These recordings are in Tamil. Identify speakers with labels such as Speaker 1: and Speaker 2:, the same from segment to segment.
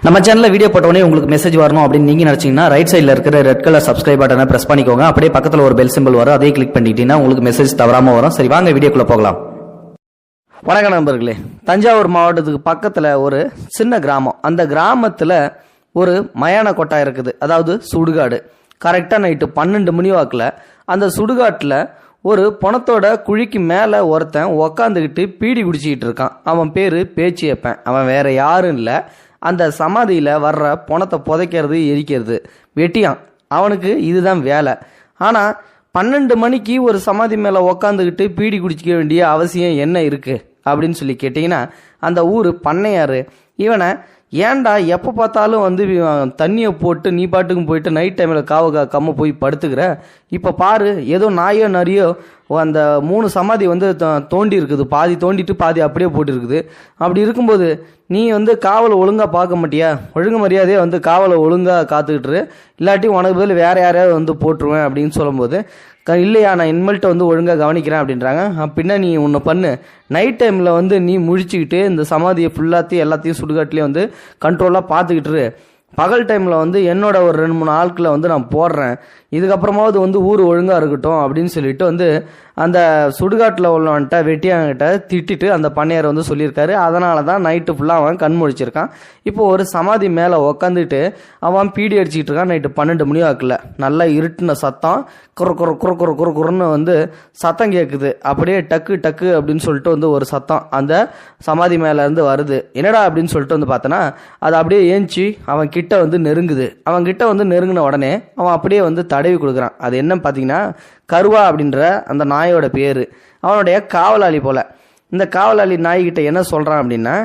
Speaker 1: நம்ம சேனல்ல வீடியோ போட்டோடனே உங்களுக்கு மெசேஜ் வரணும் அப்படின்னு நீங்க நினைச்சீங்கன்னா ரைட் சைடுல இருக்கிற ரெட் கலர் சப்ஸ்கிரைப் பட்டனை பிரஸ் பண்ணிக்கோங்க. அப்படியே பக்கத்துல ஒரு பெல் சிம்பிள் வரும், அதையும் கிளிக் பண்ணிட்டீங்கன்னா உங்களுக்கு மெசேஜ் தவறாம வரும். சரி, வாங்க வீடியோக்குள்ள போகலாம். வணக்கம் நண்பர்களே. தஞ்சாவூர் மாவட்டத்துக்கு பக்கத்துல ஒரு சின்ன கிராமம். அந்த கிராமத்துல ஒரு மயான கொட்டா இருக்குது, அதாவது சுடுகாடு. கரெக்டா நைட்டு 12 மணி வாக்குல அந்த சுடுகாட்டுல ஒரு பணத்தோட குழிக்கு மேலே ஒருத்தன் உக்காந்துக்கிட்டு பீடி குடிச்சிக்கிட்டு இருக்கான். அவன் பேரு பேச்சியப்பன். அவன் வேற யாரும் இல்லை, அந்த சமாதியில் வர்ற பணத்தை புதைக்கிறது எரிக்கிறது வெட்டியான். அவனுக்கு இதுதான் வேலை. ஆனால் 12 மணிக்கு ஒரு சமாதி மேலே உக்காந்துக்கிட்டு பீடி குடிச்சிக்க வேண்டிய அவசியம் என்ன இருக்குது அப்படின்னு சொல்லி கேட்டிங்கன்னா, அந்த ஊர் பண்ணையார் இவனை ஏன்டா எப்போ பார்த்தாலும் வந்து தண்ணியை போட்டு நீ பாட்டுக்கும் போயிட்டு நைட் டைமில் கம்ம போய் படுத்துக்கிற, இப்போ பாரு ஏதோ நாயோ நரியோ அந்த 3 சமாதி வந்து தோண்டி இருக்குது, பாதி தோண்டிட்டு பாதி அப்படியே போட்டுருக்குது. அப்படி இருக்கும்போது நீ வந்து காவலை ஒழுங்காக பார்க்க மாட்டியா? ஒழுங்கு மரியாதையே வந்து காவலை ஒழுங்காக காத்துக்கிட்டுரு, இல்லாட்டி உனக்கு பதில் வேறு யாரையாவது வந்து போட்டுருவேன் அப்படின்னு சொல்லும்போது, இல்லையா நான் இனிமேல்கிட்ட வந்து ஒழுங்காக கவனிக்கிறேன் அப்படின்றாங்க. அப்படின்னா நீ ஒன்று பண்ணு, நைட் டைமில் வந்து நீ முழிச்சுக்கிட்டு இந்த சமாதியை ஃபுல்லாத்தையும் எல்லாத்தையும் சுடுகாட்டிலையும் வந்து கண்ட்ரோலாக பார்த்துக்கிட்டுரு. பகல் டைமில் வந்து என்னோட ஒரு 2-3 ஆட்களை வந்து நான் போடுறேன், இதுக்கப்புறமாவது வந்து ஊர் ஒழுங்காக இருக்கட்டும் அப்படின்னு சொல்லிட்டு வந்து அந்த சுடுகாட்டில் உள்ளவன்ட்ட வெட்டியாங்கிட்ட திட்டிட்டு அந்த பண்ணையார் வந்து சொல்லியிருக்காரு. அதனால தான் நைட்டு ஃபுல்லாக அவன் கண் முழிச்சிருக்கான். இப்போ ஒரு சமாதி மேலே உக்காந்துட்டு அவன் பீடி அடிச்சுக்கிட்டு இருக்கான். நைட்டு 12 மணி வாக்கில் நல்லா இருட்டின சத்தம், குறுன்னு வந்து சத்தம் கேட்குது. அப்படியே டக்கு டக்கு அப்படின்னு சொல்லிட்டு வந்து ஒரு சத்தம் அந்த சமாதி மேலேருந்து வருது. என்னடா அப்படின்னு சொல்லிட்டு வந்து பார்த்தோன்னா, அது அப்படியே ஏஞ்சி அவன் கிட்ட வந்து நெருங்குது. அவன் கிட்ட வந்து நெருங்கின உடனே அவன் அப்படியே வந்து தடவி கொடுக்குறான். அது என்னன்னு பார்த்தீங்கன்னா, கருவா அப்படின்ற அந்த நாயோட பேர். அவனுடைய காவலாளி போல. இந்த காவலாளி நாய்கிட்ட என்ன சொல்கிறான் அப்படின்னா,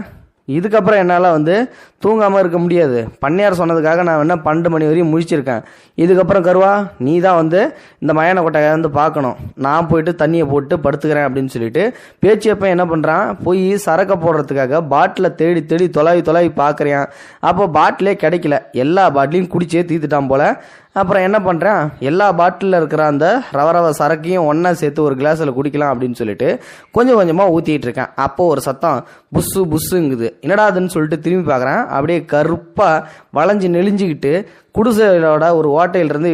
Speaker 1: இதுக்கப்புறம் என்னால் வந்து தூங்காமல் இருக்க முடியாது, பண்ணையார் சொன்னதுக்காக நான் என்ன 12 மணி வரையும் முழிச்சிருக்கேன். இதுக்கப்புறம் கருவா நீ தான் வந்து இந்த மயான கொட்டையை வந்து பார்க்கணும், நான் போயிட்டு தண்ணியை போட்டு படுத்துக்கிறேன் அப்படின்னு சொல்லிட்டு பேச்சியப்ப என்ன பண்ணுறான், போய் சரக்கை போடுறதுக்காக பாட்டிலை தேடி தேடி தொலாவி பார்க்குறேன். அப்போ பாட்டிலே கிடைக்கல, எல்லா பாட்டிலையும் குடிச்சே தீத்துட்டான் போல. அப்புறம் என்ன பண்ணுறேன், எல்லா பாட்டிலில் இருக்கிற அந்த ரவ சரக்கையும் ஒன்றா சேர்த்து ஒரு கிளாஸில் குடிக்கலாம் அப்படின்னு சொல்லிட்டு கொஞ்சம் கொஞ்சமாக ஊற்றிட்டு இருக்கேன். அப்போது ஒரு சத்தம் புஸ்ஸுங்குது. என்னடா அதுன்னு சொல்லிட்டு திரும்பி பார்க்குறேன். அப்படியே கருப்பாக வளைஞ்சு நெளிஞ்சிக்கிட்டு குடிசையோட ஒரு ஓட்டையிலிருந்து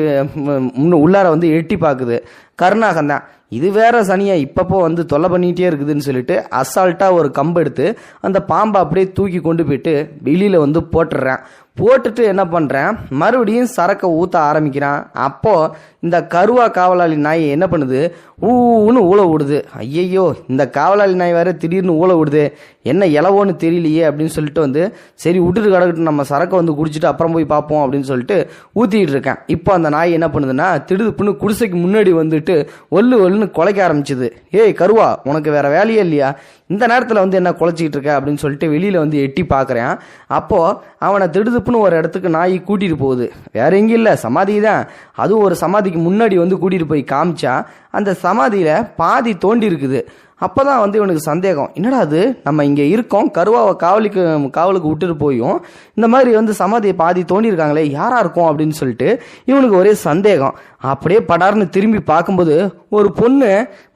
Speaker 1: உள்ளார வந்து எட்டி பார்க்குது. கருணாகந்தான். இது வேற சனியா இப்பப்போ வந்து தொல்லை பண்ணிகிட்டே இருக்குதுன்னு சொல்லிட்டு அசால்ட்டாக ஒரு கம்பு எடுத்து அந்த பாம்பை அப்படியே தூக்கி கொண்டு போயிட்டு வெளியில் வந்து போட்டுடுறேன். போட்டுட்டு என்ன பண்ணுறேன், மறுபடியும் சரக்கை ஊற்ற ஆரம்பிக்கிறான். அப்போது இந்த கருவா காவலாளி நாய் என்ன பண்ணுது, ஊன்னு ஊழ விடுது. ஐயையோ, இந்த காவலாளி நாய் வேற திடீர்னு ஊழ விடுது, என்ன இலவோன்னு தெரியலையே அப்படின்னு சொல்லிட்டு வந்து சரி விட்டுட்டு கிடக்கட்டும், நம்ம சரக்கை வந்து குடிச்சிட்டு அப்புறம் போய் பார்ப்போம் அப்படின்னு சொல்லிட்டு ஊற்றிக்கிட்டு இருக்கேன். இப்போ அந்த நாய் என்ன பண்ணுதுன்னா, திடுப்புன்னு குடிசைக்கு முன்னாடி வந்துட்டு ஒல்லுன்னு குலைக்க ஆரம்பிச்சுது. ஏய் கருவா, உனக்கு வேற வேலையே இல்லையா, இந்த நேரத்தில் வந்து என்ன குலைச்சிக்கிட்டு இருக்க அப்படின்னு சொல்லிட்டு வெளியில் வந்து எட்டி பார்க்குறேன். அப்போது அவனை திடுப்புன்னு ஒரு இடத்துக்கு நாய் கூட்டிகிட்டு போகுது. வேற எங்கேயும் இல்லை, சமாதி தான். அதுவும் ஒரு சமாதிக்கு முன்னாடி வந்து கூட்டிகிட்டு போய் காமிச்சா அந்த சமாதியில் பாதி தோண்டி இருக்குது. அப்போ தான் வந்து இவனுக்கு சந்தேகம், என்னடா அது நம்ம இங்கே இருக்கோம், கருவாவை காவலுக்கு விட்டுட்டு போயும் இந்த மாதிரி வந்து சமாதியை பாதி தோண்டியிருக்காங்களே, யாராக இருக்கும் அப்படின்னு சொல்லிட்டு இவனுக்கு ஒரே சந்தேகம். அப்படியே படார்னு திரும்பி பார்க்கும்போது ஒரு பொண்ணு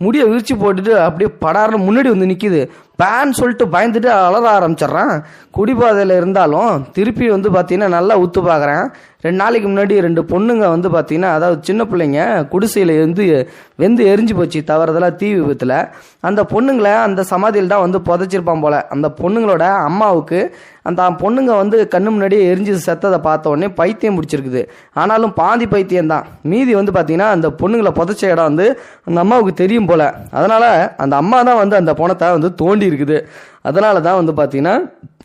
Speaker 1: முடியை விரிச்சு போட்டுட்டு அப்படியே படார்னு முன்னாடி வந்து நிற்கிது. பேன்னு சொல்லிட்டு பயந்துட்டு அலற ஆரம்பிச்சிட்றான். குடிபாதையில் இருந்தாலும் திருப்பி வந்து பார்த்தீங்கன்னா நல்லா உத்து பார்க்குறேன். 2 நாளைக்கு முன்னாடி 2 பொண்ணுங்க வந்து பார்த்தீங்கன்னா, அதாவது சின்ன பிள்ளைங்க குடிசையில் வெந்து எரிஞ்சு போச்சு தவறுதலாக தீ விபத்தில். அந்த பொண்ணுங்களை அந்த சமாதியில் தான் வந்து புதைச்சிருப்பான் போல். அந்த பொண்ணுங்களோட அம்மாவுக்கு அந்த பொண்ணுங்க வந்து கண்ணு முன்னாடியே எரிஞ்சு செத்ததை பார்த்த உடனே பைத்தியம் பிடிச்சிருக்குது. ஆனாலும் பாதி பைத்தியம் தான், மீதி வந்து பார்த்தீங்கன்னா அந்த பொண்ணுங்களை புதைச்ச இடம் வந்து அந்த அம்மாவுக்கு தெரியும் போல். அதனால் அந்த அம்மா தான் வந்து அந்த பணத்தை வந்து தோண்டி இருக்குது. அதனால தான் வந்து பார்த்தீங்கன்னா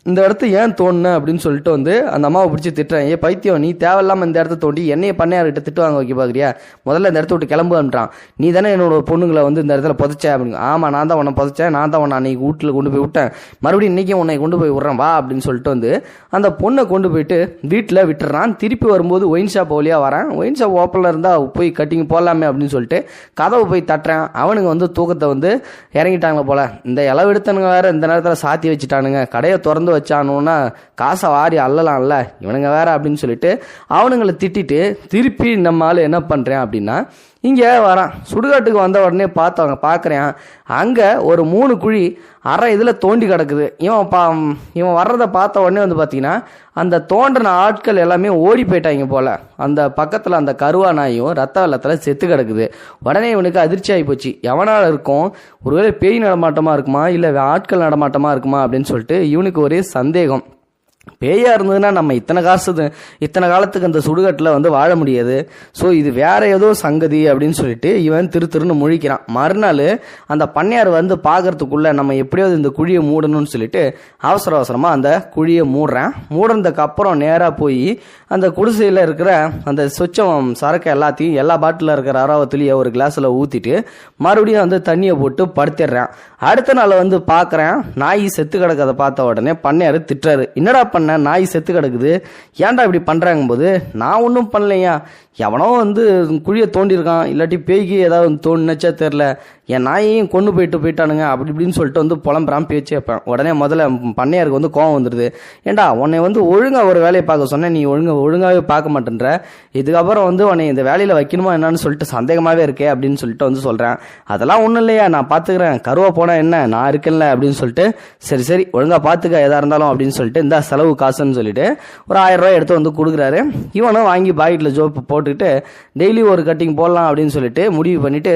Speaker 1: இந்த இடத்த ஏன் தோணுன அப்படின்னு சொல்லிட்டு வந்து அந்த அம்மாவை பிடிச்சி திட்டுறேன். ஏ பைத்தியம், நீ தேவையில்லாமல் இந்த இடத்த தோண்டி என்னைய பண்ணையார்கிட்ட திட்டு வாங்க வைக்க பார்க்குறியா, முதல்ல இந்த இடத்த விட்டு கிளம்புன்றான். நீ தானே என்னோட பொண்ணுங்களை வந்து இந்த இடத்துல புதைச்ச அப்படின்னு. ஆமாம், நான் தான் உன்னை புதைச்சேன், நான் தான் உன்னை அன்னைக்கு வீட்டில் கொண்டு போய் விட்டேன், மறுபடியும் இன்றைக்கும் உன்னை கொண்டு போய் விட்றேன் வா அப்படின்னு சொல்லிட்டு வந்து அந்த பொண்ணை கொண்டு போயிட்டு வீட்டில் விட்டுறான். திருப்பி வரும்போது ஒயின் ஷாப் வழியாக வரேன். ஒயின் ஷாப் ஓப்பனில் இருந்தால் போய் கட்டிங் போடலாமே அப்படின்னு சொல்லிட்டு கதவை போய் தட்டுறேன். அவனுங்க வந்து தூக்கத்தை வந்து இறங்கிட்டாங்களே போல். இந்த இளவு எடுத்தனுங்க வேறு இந்த நேரத்தில் சாத்தி வச்சுட்டானுங்க, கடையை திறந்து வச்சானுன்னா காசை வாரி அல்லலாம்ல இவனுங்க வேற அப்படின்னு சொல்லிட்டு அவனுங்களை திட்டிட்டு திருப்பி நம்ம ஆள் என்ன பண்ணுறேன் அப்படின்னா, இங்கே வரான். சுடுகாட்டுக்கு வந்த உடனே பார்க்குறேன், அங்கே ஒரு 3 குழி அரை இதில் தோண்டி கிடக்குது. இவன் வர்றதை பார்த்த உடனே வந்து பார்த்தீங்கன்னா அந்த தோன்றின ஆட்கள் எல்லாமே ஓடி போயிட்டாங்க போல். அந்த பக்கத்தில் அந்த கருவா நாயும் ரத்த வெள்ளத்தில் செத்து கிடக்குது. உடனே இவனுக்கு அதிர்ச்சி ஆகி போச்சு. எவனால் இருக்கும், ஒருவேளை பேய் நடமாட்டமாக இருக்குமா இல்லை ஆட்கள் நடமாட்டமாக இருக்குமா அப்படின்னு சொல்லிட்டு இவனுக்கு ஒரே சந்தேகம். பேயா இருந்ததுன்னா நம்ம இத்தனை காலத்துக்கு அந்த சுடுகாட்டில் வந்து வாழ முடியாது. ஸோ இது வேற ஏதோ சங்கதி அப்படின்னு சொல்லிட்டு இவன் திருன்னு முழிக்கிறான். மறுநாள் அந்த பண்ணையார் வந்து பார்க்கறதுக்குள்ள நம்ம எப்படியாவது இந்த குழியை மூடணும்னு சொல்லிட்டு அவசரமாக அந்த குழியை மூடுறதுக்கு அப்புறம் நேராக போய் அந்த குடிசையில் இருக்கிற அந்த சொச்சம் சரக்கு எல்லாத்தையும் எல்லா பாட்டில் இருக்கிற அராவத்துலேயே ஒரு கிளாஸில் ஊற்றிட்டு மறுபடியும் வந்து தண்ணியை போட்டு படுத்திடுறான். அடுத்த நாள் வந்து பார்க்குறேன், நாய் செத்து கிடக்கிறத பார்த்த உடனே பண்ணையார் திட்டுறாரு. என்னடா பண்ண, நாய் செத்து கிடக்குது, ஏன்டா இப்படி பண்றாங்க போது, நான் ஒன்றும் பண்ணலையா, எவனோ வந்து குழியை தோண்டியிருக்கான், இல்லாட்டி பேய்க்கு ஏதாவது தோணுச்சா தெரில, என் நாயையும் கொண்டு போயிட்டானுங்க அப்படி இப்படின்னு சொல்லிட்டு வந்து புலம்புறான், பேச்சு வைப்பேன். உடனே முதல்ல பண்ணையாருக்கு வந்து கோவம் வந்துடுது. ஏண்டா உன்னை வந்து ஒழுங்கா ஒரு வேலையை பார்க்க சொன்னேன், நீ ஒழுங்காவே பார்க்க மாட்டேன்ற, இதுக்கப்புறம் வந்து உன்னை இந்த வேலையில் வைக்கணுமா என்னன்னு சொல்லிட்டு சந்தேகமாகவே இருக்கே அப்படின்னு சொல்லிட்டு வந்து சொல்கிறேன். அதெல்லாம் ஒன்றும் இல்லையா, நான் பார்த்துக்கிறேன், கருவா போனால் என்ன, நான் இருக்கேன்ல அப்படின்னு சொல்லிட்டு சரி ஒழுங்காக பார்த்துக்க எதாக இருந்தாலும் அப்படின்னு சொல்லிட்டு இந்த செலவு காசுன்னு சொல்லிட்டு ஒரு 1000 ரூபாய் எடுத்து வந்து கொடுக்குறாரு. இவனும் வாங்கி பாக்கெட்டில் ஜோப்பு போட்டுக்கிட்டு டெய்லி ஒரு கட்டிங் போடலாம் அப்படின்னு சொல்லிட்டு முடிவு பண்ணிட்டு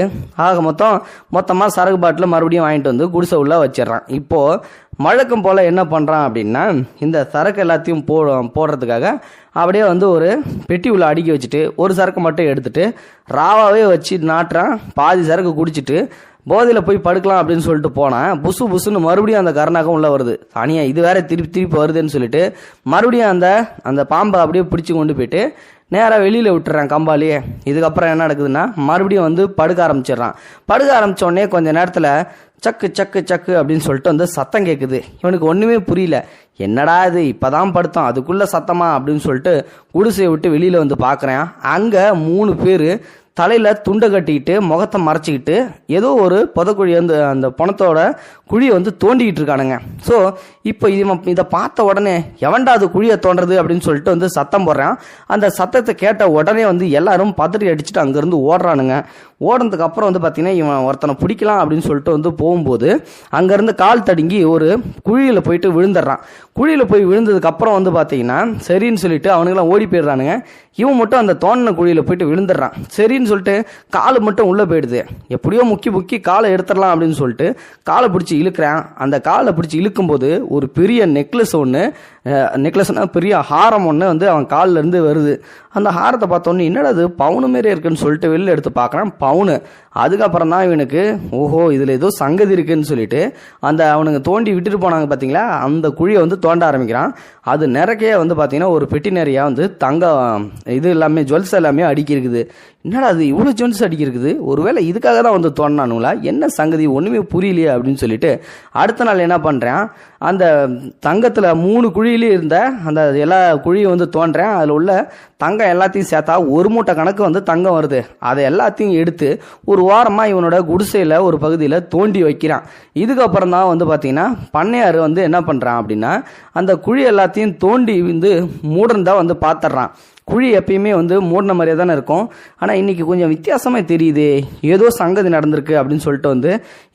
Speaker 1: மொத்தமாக சரக்கு பாட்டில் மறுபடியும் வாங்கிட்டு வந்து குடிசை உள்ள வச்சிடறான். இப்போது வழக்கம் போல் என்ன பண்ணுறான் அப்படின்னா, இந்த சரக்கு எல்லாத்தையும் போடுறதுக்காக அப்படியே வந்து ஒரு பெட்டி உள்ள அடுக்கி வச்சுட்டு ஒரு சரக்கு மட்டும் எடுத்துட்டு ராவாவே வச்சு நாட்டுறான். பாதி சரக்கு குடிச்சிட்டு போதையில் போய் படுக்கலாம் அப்படின்னு சொல்லிட்டு போனேன். புசுன்னு மறுபடியும் அந்த கருணாகம் உள்ள வருது. தனியா இது வேற திருப்பி வருதுன்னு சொல்லிட்டு மறுபடியும் அந்த பாம்பை அப்படியே பிடிச்சி கொண்டு போயிட்டு நேராக வெளியில் விட்டுறான் கம்பாலேயே. இதுக்கப்புறம் என்ன நடக்குதுன்னா, மறுபடியும் வந்து படுக்க ஆரம்பிச்சிடுறான். படுக்க ஆரம்பித்த உடனே கொஞ்ச நேரத்தில் சக்கு அப்படின்னு சொல்லிட்டு வந்து சத்தம் கேட்குது. இவனுக்கு ஒன்றுமே புரியல, என்னடா இது இப்போதான் படுத்தோம் அதுக்குள்ளே சத்தமா அப்படின்னு சொல்லிட்டு குடிசையை விட்டு வெளியில் வந்து பார்க்குறேன். அங்கே 3 பேர் தலையில் துண்டை கட்டிக்கிட்டு முகத்தை மறைச்சிக்கிட்டு ஏதோ ஒரு புதக்குழி வந்து அந்த பணத்தோட குழியை வந்து தோண்டிக்கிட்டு இருக்கானுங்க. ஸோ இப்போ இதை பார்த்த உடனே எவன்டா அது குழியை தோன்றது அப்படின்னு சொல்லிட்டு வந்து சத்தம் போடுறான். அந்த சத்தத்தை கேட்ட உடனே வந்து எல்லாரும் பதறி அடிச்சுட்டு அங்கேருந்து ஓடுறானுங்க. ஓடுறதுக்கு அப்புறம் வந்து பார்த்தீங்கன்னா இவன் ஒருத்தனை பிடிக்கலாம் அப்படின்னு சொல்லிட்டு வந்து போகும்போது அங்கேருந்து கால் தடுங்கி ஒரு குழியில் போயிட்டு விழுந்துடுறான். குழியில் போய் விழுந்ததுக்கு அப்புறம் வந்து பார்த்தீங்கன்னா சரின்னு சொல்லிட்டு அவனுங்களாம் ஓடி போயிடுறானுங்க. இவன் மட்டும் அந்த தோண்டின குழியில் போயிட்டு விழுந்துடுறான். சரின்னு சொல்லிட்டு காலு மட்டும் உள்ளே போயிடுது. எப்படியோ முக்கி காலை எடுத்துடலாம் அப்படின்னு சொல்லிட்டு காலை பிடிச்சி இழுக்கிறான். அந்த காலை பிடிச்சி இழுக்கும்போது ஒரு பெரிய நெக்லஸ்னா பெரிய ஹாரம் ஒன்று வந்து அவன் காலில் இருந்து வருது. அந்த ஹாரத்தை பார்த்தோன்னே என்னடா அது பவுனு மாரி இருக்குன்னு சொல்லிட்டு வெளில எடுத்து பார்க்குறான், பவுனு. அதுக்கப்புறம் தான் இவனுக்கு ஓஹோ இதில் ஏதோ சங்கதி இருக்குன்னு சொல்லிட்டு அந்த அவனுங்க தோண்டி விட்டுட்டு போனாங்க பார்த்தீங்களா, அந்த குழியை வந்து தோண்ட ஆரம்பிக்கிறான். அது நிறைய வந்து பார்த்தீங்கன்னா ஒரு பெட்டி நிறையா வந்து தங்கம் இது எல்லாமே ஜுவல்ஸ் எல்லாமே அடுக்கி இருக்குது. என்னடா அது இவ்வளோ ஜுவல்ஸ் அடுக்கி இருக்குது, ஒருவேளை இதுக்காக தான் வந்து தோண்டானுங்களா, என்ன சங்கதி ஒன்றுமே புரியலையே அப்படின்னு சொல்லிட்டு அடுத்த நாள் என்ன பண்ணுறேன், அந்த தங்கத்தில் 3 குழியிலே இருந்த அந்த எல்லா குழியும் வந்து தோன்றேன். அதில் உள்ள தங்கம் எல்லாத்தையும் சேர்த்தா 1 மூட்டை கணக்கு வந்து தங்கம் வருது. அதை எல்லாத்தையும் எடுத்து ஒரு வாரமாக இவனோட குடிசையில் ஒரு பகுதியில் தோண்டி வைக்கிறான். இதுக்கப்புறம் தான் வந்து பார்த்தீங்கன்னா பண்ணையார் வந்து என்ன பண்ணுறான் அப்படின்னா, அந்த குழி எல்லாத்தையும் தோண்டி வந்து மூடன்தான் வந்து பார்த்துட்றான். குழி எப்பயுமே வந்து மூடின மாதிரியே தானே இருக்கும், ஆனால் இன்னைக்கு கொஞ்சம் வித்தியாசமாக தெரியுது, ஏதோ சங்கதி நடந்திருக்கு அப்படின்னு சொல்லிட்டு வந்து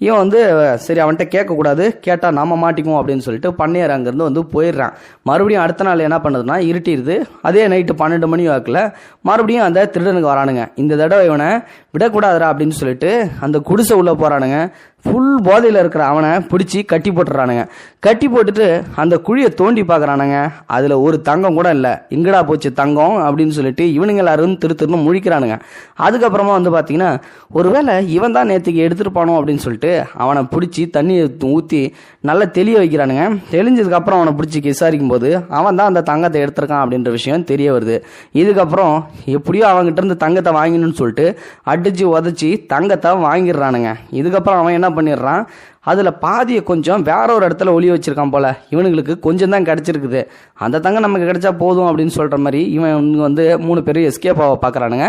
Speaker 1: இவன் வந்து சரி அவன்கிட்ட கேட்கக்கூடாது, கேட்டால் நாம மாட்டிக்குவோம் அப்படின்னு சொல்லிட்டு பண்ணையார் அங்கேருந்து வந்து போயிடுறான். மறுபடியும் அடுத்த நாள் என்ன பண்ணுறதுன்னா இருட்டிடுது. அதே நைட்டு 12 மணி வாக்கில் மறுபடியும் அந்த திருடனுக்கு வரானுங்க. இந்த தடவை இவனை விடக்கூடாதுரா அப்படின்னு சொல்லிட்டு அந்த குடிசை உள்ளே போகிறானுங்க. ஃபுல் போதையில் இருக்கிற அவனை பிடிச்சி கட்டி போட்டுறானுங்க. கட்டி போட்டுட்டு அந்த குழியை தோண்டி பார்க்குறானுங்க. அதில் ஒரு தங்கம் கூட இல்லை. எங்கடா போச்சு தங்கம் அப்படின்னு சொல்லிட்டு இவனுங்க எல்லாரும் திருன்னு முழிக்கிறானுங்க. அதுக்கப்புறமா வந்து பார்த்தீங்கன்னா ஒருவேளை இவன் தான் நேற்றுக்கு எடுத்துருப்பானோ அப்படின்னு சொல்லிட்டு அவனை பிடிச்சி தண்ணியை ஊற்றி நல்லா தெளிய வைக்கிறானுங்க. தெளிஞ்சதுக்கப்புறம் அவனை பிடிச்சி விசாரிக்கும் போது அவன் தான் அந்த தங்கத்தை எடுத்திருக்கான் அப்படின்ற விஷயம் தெரிய வருது. இதுக்கப்புறம் எப்படியோ அவங்ககிட்ட இருந்து தங்கத்தை வாங்கணும்னு சொல்லிட்டு அடிச்சு உதச்சி தங்கத்தை வாங்கிடுறானுங்க. இதுக்கப்புறம் அவன் என்ன பண்ணிடுறான்,
Speaker 2: அதில் பாதியை கொஞ்சம் வேற ஒரு இடத்துல ஒளிய வச்சிருக்கான் போல. இவனுங்களுக்கு கொஞ்சம் தான் கிடச்சிருக்குது, அந்த தங்கம் நமக்கு கிடைச்சா போதும் அப்படின்னு சொல்கிற மாதிரி இவன் வந்து 3 பேரும் எஸ்கேப் ஆக பார்க்குறானுங்க.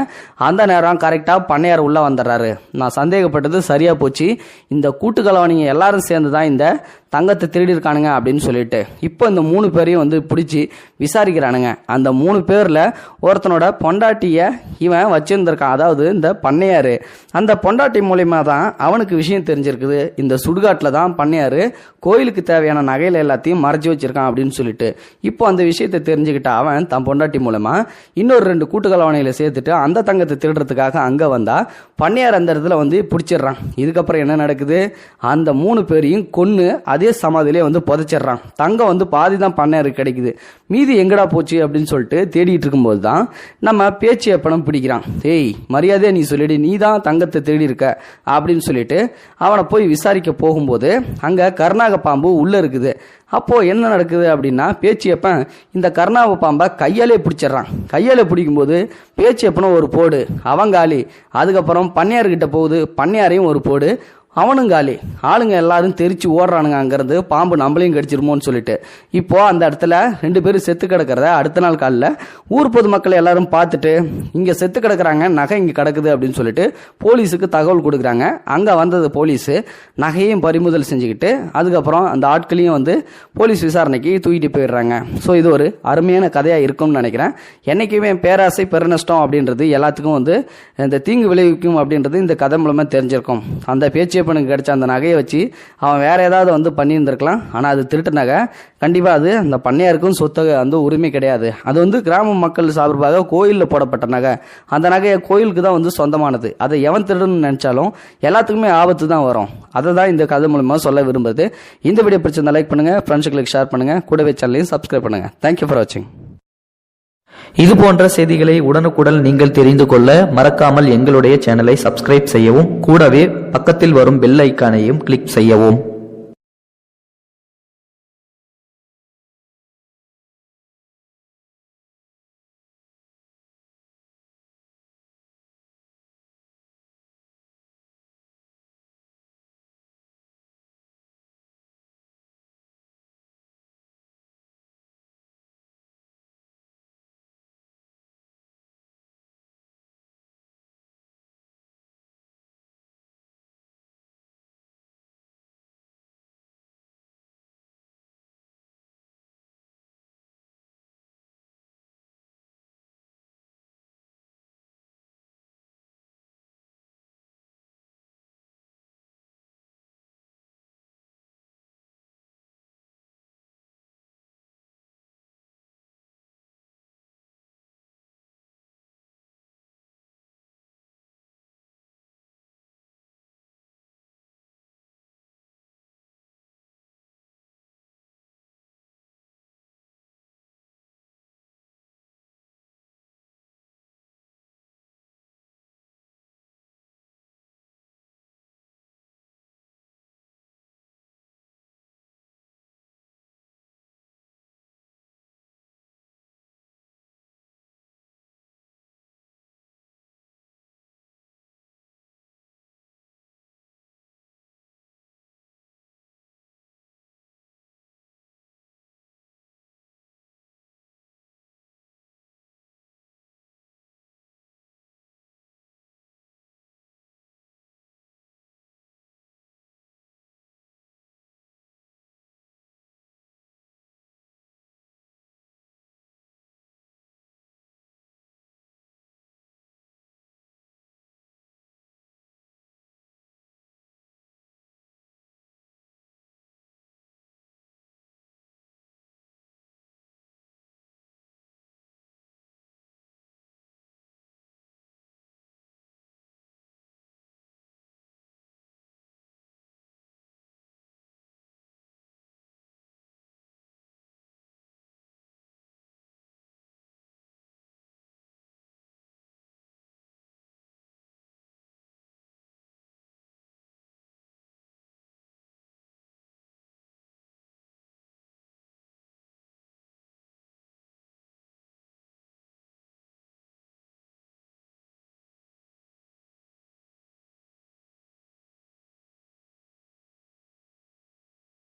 Speaker 2: அந்த நேரம் கரெக்டாக பண்ணையார் உள்ளே வந்துடுறாரு. நான் சந்தேகப்பட்டது சரியாக போச்சு, இந்த கூட்டுக்கலவாணிங்க எல்லாரும் சேர்ந்து தான் இந்த தங்கத்தை திருடி இருக்கானுங்க அப்படின்னு சொல்லிட்டு இப்போ இந்த 3 பேரையும் வந்து பிடிச்சி விசாரிக்கிறானுங்க. அந்த 3 பேரில் ஒருத்தனோட பொண்டாட்டியை இவன் வச்சிருந்திருக்கான், அதாவது இந்த பண்ணையார். அந்த பொண்டாட்டி மூலயமா தான் அவனுக்கு விஷயம் தெரிஞ்சிருக்குது, இந்த சுடுகாட்டில் தான் பண்ணையார் கோயிலுக்கு தேவையான நகையில எல்லாத்தையும் மறைச்சி வச்சிருக்கான் அப்படின்னு சொல்லிட்டு இப்போ அந்த விஷயத்தை தெரிஞ்சுக்கிட்ட அவன் தன் பொண்டாட்டி மூலமா இன்னொரு 2 கூட்டுக்கலவாணிகளை சேர்த்துட்டு அந்த தங்கத்தை திருடுறதுக்காக அங்கே வந்தா பண்ணையார் அந்த இடத்துல வந்து பிடிச்சிடுறான். இதுக்கப்புறம் என்ன நடக்குது, அந்த 3 பேரையும் கொன்று அதே சமாதியிலே வந்து புதைச்சிடுறான். தங்கம் வந்து பாதி தான் பண்ணையாருக்கு கிடைக்குது, மீதி எங்கடா போச்சு அப்படின்னு சொல்லிட்டு தேடிட்டு இருக்கும்போது தான் நம்ம பேச்சு எப்பனம் பிடிக்கிறான். ஏய் மரியாதையா நீ சொல்லிடு, நீ தான் தங்கத்தை தேடி இருக்க அப்படின்னு சொல்லிட்டு அவனை போய் விசாரிக்க போகும்போது அங்க கருணாக பாம்பு உள்ள இருக்குது. அப்போ என்ன நடக்குது அப்படின்னா பேச்சியப்பன் இந்த கருணாக பாம்பை கையாலே பிடிச்சிடறான். கையாலே பிடிக்கும்போது பேச்சியப்பனும் ஒரு போடு, அவங்காலி. அதுக்கப்புறம் பண்ணையார்கிட்ட போகுது, பண்ணையாரையும் ஒரு போடு, அவனுங்காலி. ஆளுங்க எல்லாரும் தெரிச்சு ஓடுறானுங்க அங்கிருந்து, பாம்பு நம்மளையும் கடிச்சிருமோன்னு சொல்லிட்டு. இப்போ அந்த இடத்துல 2 பேரும் செத்து கிடக்கிறத அடுத்த நாள் காலையில் ஊர் பொதுமக்கள் எல்லாரும் பார்த்துட்டு இங்கே செத்து கிடக்குறாங்க, நகை இங்கே கிடக்குது அப்படின்னு சொல்லிட்டு போலீஸுக்கு தகவல் கொடுக்குறாங்க. அங்கே வந்தது போலீஸு நகையும் பறிமுதல் செஞ்சுக்கிட்டு அதுக்கப்புறம் அந்த ஆட்களையும் வந்து போலீஸ் விசாரணைக்கு தூக்கிட்டு போயிடுறாங்க. ஸோ இது ஒரு அருமையான கதையாக இருக்கும்னு நினைக்கிறேன். என்றைக்குமே பேராசை பெருநஷ்டம் அப்படின்றது எல்லாத்துக்கும் வந்து இந்த தீங்கு விளைவிக்கும் அப்படின்றது இந்த கதை மூலமாக தெரிஞ்சிருக்கும். அந்த பேச்சியப்பனுக்கு கிடைச்ச அந்த நகையை வச்சு அவன் வேற ஏதாவது வந்து பண்ணியிருந்திருக்கலாம். ஆனால் அது திருட்டு நகை, கண்டிப்பாக அது அந்த பண்ணையாருக்கும் சொத்து அந்த உரிமை கிடையாது. அது வந்து கிராம மக்கள் சார்பாக கோயிலில் போடப்பட்ட நகை. அந்த நகையை கோயிலுக்கு தான் வந்து சொந்தமானது. அதை எவன் திருடுன்னு நினைச்சாலும் எல்லாத்துக்குமே ஆபத்து தான் வரும். அதை தான் இந்த கதை மூலமாக சொல்ல விரும்புறது. இந்த வீடியோ பிடிச்சிருந்தா லைக் பண்ணுங்க, ஃப்ரெண்ட்ஸுங்களுக்கு ஷேர் பண்ணுங்க, கூடவே சேனலையும் சப்ஸ்கிரைப் பண்ணுங்க. தேங்க்யூ ஃபார் வாட்சிங்.
Speaker 1: இது போன்ற செய்திகளை உடனுக்குடன் நீங்கள் தெரிந்து கொள்ள மறக்காமல் எங்களுடைய சேனலை சப்ஸ்கிரைப் செய்யவும், கூடவே பக்கத்தில் வரும் பெல் ஐக்கானையும் கிளிக் செய்யவும்.